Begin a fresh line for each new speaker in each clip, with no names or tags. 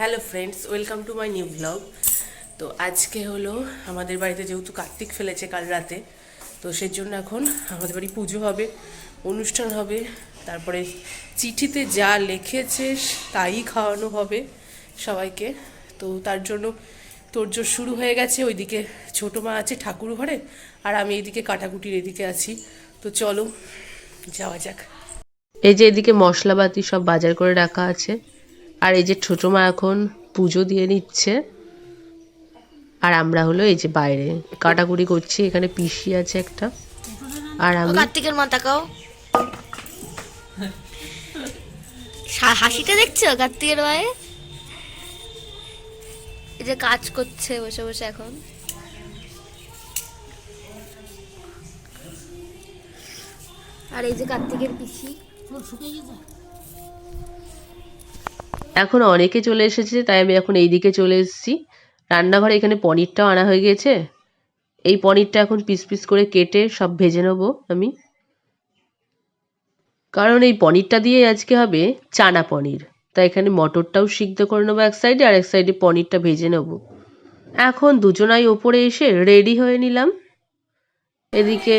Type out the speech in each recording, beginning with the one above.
Hello friends, welcome to my new blog. তো আজকে হলো আমাদের বাড়িতে যেহেতু কার্তিক ফেলেছে কাল রাতে, তো সেই জন্য এখন আমাদের বাড়ি পুজো হবে, অনুষ্ঠান হবে, তারপরে চিঠিতে যা লিখেছে তাই খাওয়ানো হবে সবাইকে। তো তার জন্য তোড়জোড় শুরু হয়ে গেছে। ওইদিকে ছোটো মা আছে ঠাকুর ঘরে, আর আমি এইদিকে কাটাকুটির এদিকে আছি। তো চলো যাওয়া যাক। এই যে এদিকে মশলাপাতি সব বাজার করে রাখা আছে, আর এই যে ছোট মা এখন পুজো দিয়ে নিচ্ছে, আর আমরা হলো এই যে বাইরে কাটাকুটি করছি। এখানে পিসি আছে একটা, আর আমি।
কার্তিকের মা তাকাও, হাসিটা দেখছো কার্তিকের মায়ে? এই যে কাজ করছে বসে বসে এখন। আর এই যে কার্তিকের পিসি।
এখন অনেকে চলে এসেছে, তাই আমি এখন এইদিকে চলে এসেছি রান্নাঘরে। এখানে পনিরটাও আনা হয়ে গেছে। এই পনিরটা এখন পিস পিস করে কেটে সব ভেজে নেবো আমি, কারণ এই পনিরটা দিয়ে আজকে হবে চানা পনির। তাই এখানে মটরটাও সিদ্ধ করে নেবো এক সাইডে, আর এক সাইডে পনিরটা ভেজে নেবো। এখন দুজনাই ওপরে এসে রেডি হয়ে নিলাম। এদিকে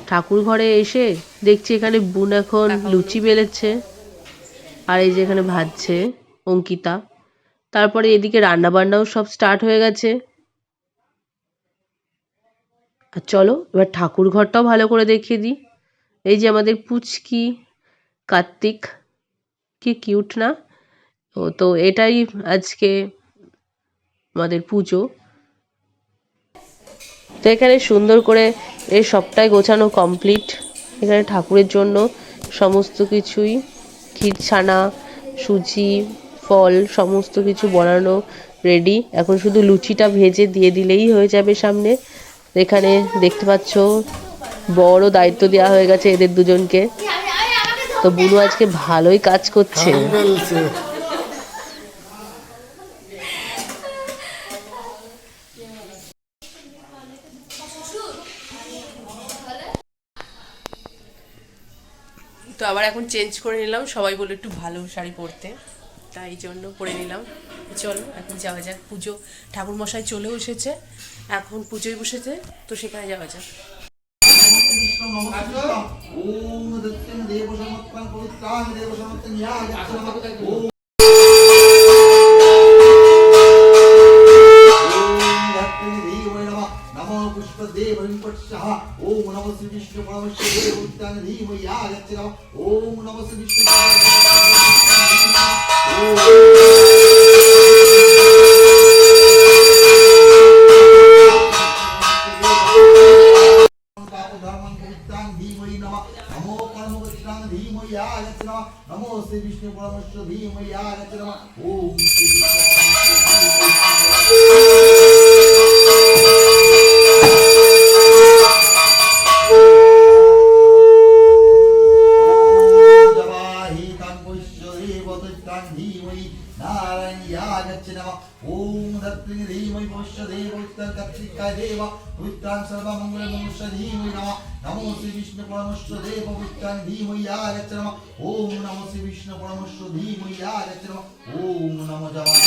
ঠাকুর ঘরে এসে দেখছি এখানে বোন এখন লুচি বেলেছে, আর এই যে এখানে ভাজছে অঙ্কিতা। তারপরে এদিকে রান্না বান্নাও সব স্টার্ট হয়ে গেছে। আর চলো এবার ঠাকুর ঘরটাও ভালো করে দেখিয়ে দিই। এই যে আমাদের পুচকি কার্তিক, কি কিউট না? তো এটাই আজকে আমাদের পুজো। তো এখানে সুন্দর করে এই সবটাই গোছানো কমপ্লিট। এখানে ঠাকুরের জন্য সমস্ত কিছুই, ক্ষীর ছানা, সুজি, ফল সমস্ত কিছু বানানো রেডি। এখন শুধু লুচিটা ভেজে দিয়ে দিলেই হয়ে যাবে সামনে। এখানে দেখতে পাচ্ছ বড় দায়িত্ব দেওয়া হয়ে গেছে এদের দুজনকে। তো বুনু আজকে ভালোই কাজ করছে। তো আবার এখন চেঞ্জ করে নিলাম, সবাই বলে একটু ভালো শাড়ি পরতে, তাই জন্য পরে নিলাম। চলো এখন যাওয়া যাক। পুজো ঠাকুর মশাই চলেও এসেছে, এখন পুজোয় বসেছে, তো সেখানে যাওয়া যাক। ओम नमः श्री विष्णु परमेश्वरे उद्यान धीमहि आगच्छ नमः। ओम नमः श्री विष्णु नमो श्री विष्णु परमेश्वर धीमहि आगच्छ नमः। ओम श्री ओम धत्रिं धीमहि भविष्यदेव उत्तर कत्रिकाय देव उत्तर सर्वमंगल मनुष्य धीमहि नमः। नमो श्री विष्णु परमेश्वर देव उत्तर धीमहि आगच्छ नमः। ओम नमो श्री विष्णु परमेश्वर धीमहि आगच्छ नमः। ओम नमो जवाः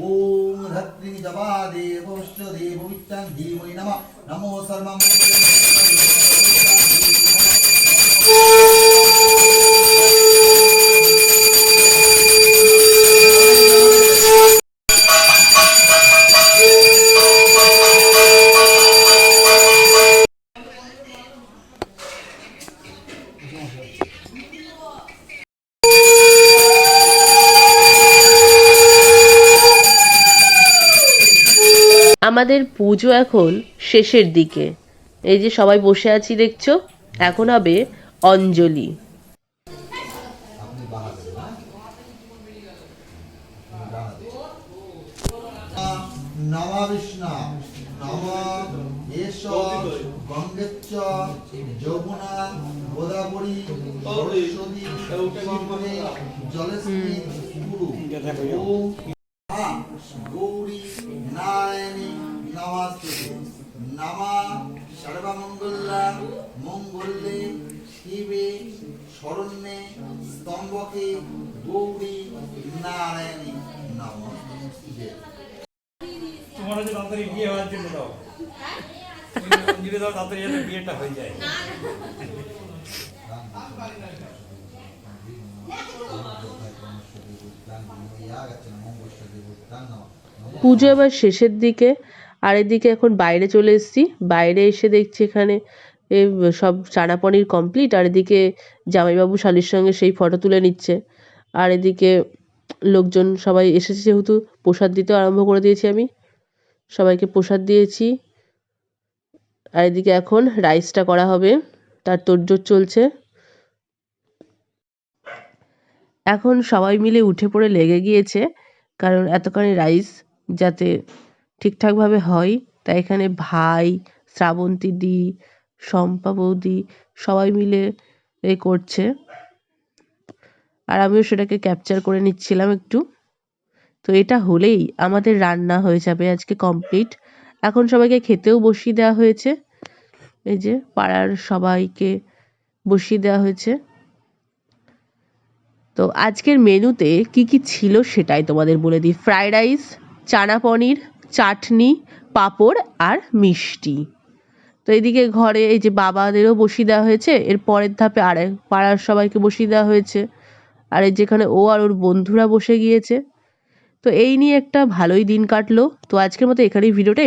ओम धत्रिं जवादेव भविष्यदेव उत्तर धीमहि नमः। नमो सर्वमंगल আমাদের পুজো এখন শেষের দিকে। এই যে সবাই বসে আছি দেখছো, এখন হবে অঞ্জলি। নমঃ এষ গঙ্গেচ্চ যমুনা গোদাবরী সরস্বতী জলস্মিন কুরু। ওম গৌরী নারায়ণী নমস্তুতে। নমঃ সর্বমঙ্গলা মঙ্গলে শিবে শরণ্যে স্তম্ভ
ত্র্যম্বকে গৌরী নারায়ণী নমস্তুতে।
তোমার হচ্ছে তাড়াতাড়ি বিয়ে হওয়ার জন্য দাও, অঞ্জলি দাও তাড়াতাড়ি যাতে বিয়েটা হয়ে যায়।
পুজো এবার শেষের দিকে, আর এদিকে এখন বাইরে চলে এসেছি। বাইরে এসে দেখছি এখানে সব চানা পনির কমপ্লিট, আর এদিকে জামাইবাবু শালির সঙ্গে সেই ফটো তুলে নিচ্ছে। আর এদিকে লোকজন সবাই এসেছে, যেহেতু প্রসাদ দিতেও আরম্ভ করে দিয়েছি আমি, সবাইকে প্রসাদ দিয়েছি। আর এদিকে এখন রাইসটা করা হবে, তার তোড়জোড় চলছে। এখন সবাই মিলে উঠে পড়ে লেগে গিয়েছে, কারণ এতখানি রাইস যাতে ঠিকঠাকভাবে হয়, তাই এখানে ভাই, শ্রাবন্তী দি, শম্পা বৌদি সবাই মিলে করছে। আর আমিও সেটাকে ক্যাপচার করে নিচ্ছিলাম একটু। তো এটা হলেই আমাদের রান্না হয়ে যাবে আজকে কমপ্লিট। এখন সবাইকে খেতেও বসিয়ে দেওয়া হয়েছে, এই যে পাড়ার সবাইকে বসিয়ে দেওয়া হয়েছে। তো আজকের মেনুতে কি কি ছিল সেটাই তোমাদের বলে দিই। ফ্রাইড রাইস, চানা পনির, চাটনি, পাঁপড় আর মিষ্টি। তো এইদিকে ঘরে এই যে বাবাদেরও বসিয়ে দেওয়া হয়েছে, এর পরের ধাপে আরেক পাড়ার সবাইকে বসিয়ে দেওয়া হয়েছে। আর এই যেখানে ও আর ওর বন্ধুরা বসে গিয়েছে। তো এই নিয়ে একটা ভালোই দিন কাটলো। তো আজকের মতো এখানেই ভিডিওটা